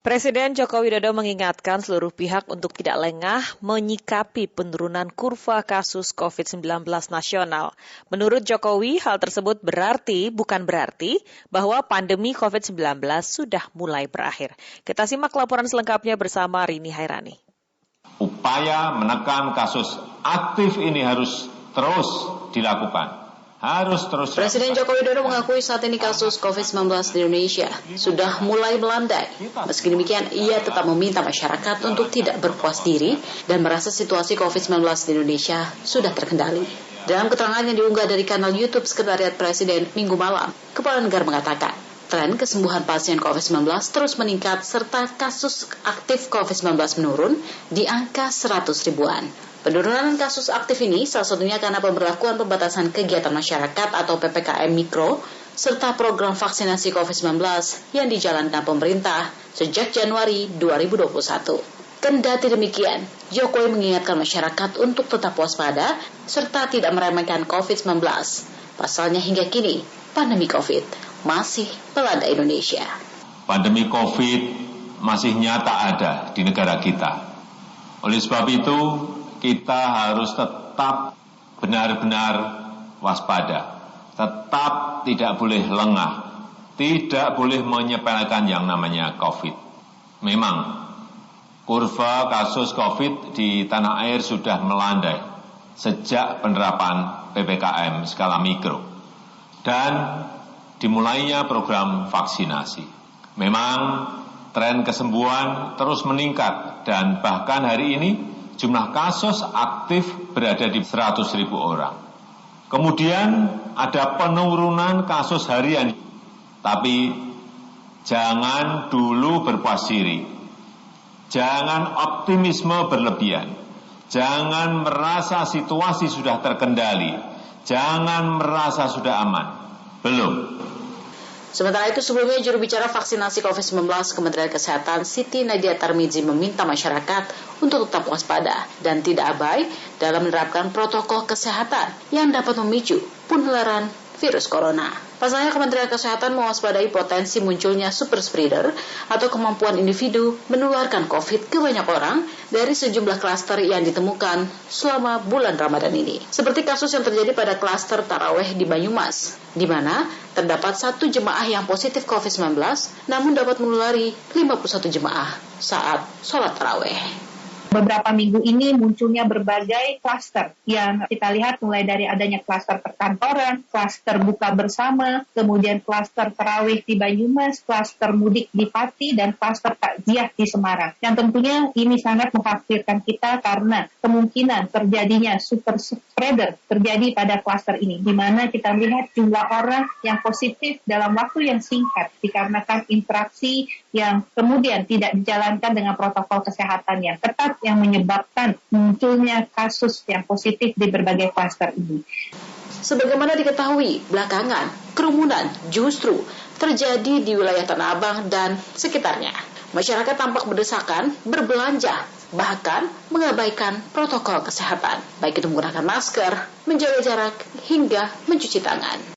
Presiden Joko Widodo mengingatkan seluruh pihak untuk tidak lengah menyikapi penurunan kurva kasus COVID-19 nasional. Menurut Jokowi, hal tersebut bukan berarti bahwa pandemi COVID-19 sudah mulai berakhir. Kita simak laporan selengkapnya bersama Rini Hairani. Upaya menekan kasus aktif ini harus terus dilakukan. Presiden Joko Widodo mengakui saat ini kasus COVID-19 di Indonesia sudah mulai melandai. Meski demikian, ia tetap meminta masyarakat untuk tidak berpuas diri dan merasa situasi COVID-19 di Indonesia sudah terkendali. Dalam keterangan yang diunggah dari kanal YouTube Sekretariat Presiden Minggu malam, Kepala Negara mengatakan, tren kesembuhan pasien COVID-19 terus meningkat serta kasus aktif COVID-19 menurun di angka 100 ribuan. Penurunan kasus aktif ini salah satunya karena pemberlakuan pembatasan kegiatan masyarakat atau PPKM Mikro serta program vaksinasi COVID-19 yang dijalankan pemerintah sejak Januari 2021. Kendati demikian, Jokowi mengingatkan masyarakat untuk tetap waspada serta tidak meremehkan COVID-19. Pasalnya hingga kini, pandemi COVID masih melanda Indonesia. Pandemi COVID masih nyata ada di negara kita. Oleh sebab itu, kita harus tetap benar-benar waspada, tetap tidak boleh lengah, tidak boleh menyepelekan yang namanya COVID. Memang, kurva kasus COVID di tanah air sudah melandai sejak penerapan PPKM skala mikro dan dimulainya program vaksinasi. Memang, tren kesembuhan terus meningkat dan bahkan hari ini jumlah kasus aktif berada di 100 ribu orang. Kemudian ada penurunan kasus harian. Tapi jangan dulu berpuas diri. Jangan optimisme berlebihan. Jangan merasa situasi sudah terkendali. Jangan merasa sudah aman. Belum. Sementara itu sebelumnya juru bicara vaksinasi COVID-19 Kementerian Kesehatan Siti Nadia Tarmizi meminta masyarakat untuk tetap waspada dan tidak abai dalam menerapkan protokol kesehatan yang dapat memicu penularan virus corona. Pasalnya Kementerian Kesehatan mewaspadai potensi munculnya super spreader atau kemampuan individu menularkan COVID ke banyak orang dari sejumlah klaster yang ditemukan selama bulan Ramadan ini. Seperti kasus yang terjadi pada klaster Taraweh di Banyumas, di mana terdapat 1 jemaah yang positif COVID-19 namun dapat menulari 51 jemaah saat sholat Taraweh. Beberapa minggu ini munculnya berbagai klaster yang kita lihat mulai dari adanya klaster perkantoran, klaster buka bersama, kemudian klaster tarawih di Banyumas, klaster mudik di Pati, dan klaster takziah di Semarang. Yang tentunya ini sangat mengkhawatirkan kita karena kemungkinan terjadinya super spreader terjadi pada klaster ini, di mana kita lihat jumlah orang yang positif dalam waktu yang singkat dikarenakan interaksi yang kemudian tidak dijalankan dengan protokol kesehatan yang ketat yang menyebabkan munculnya kasus yang positif di berbagai klaster ini. Sebagaimana diketahui, belakangan kerumunan justru terjadi di wilayah Tanah Abang dan sekitarnya. Masyarakat tampak berdesakan, berbelanja, bahkan mengabaikan protokol kesehatan, baik itu menggunakan masker, menjaga jarak, hingga mencuci tangan.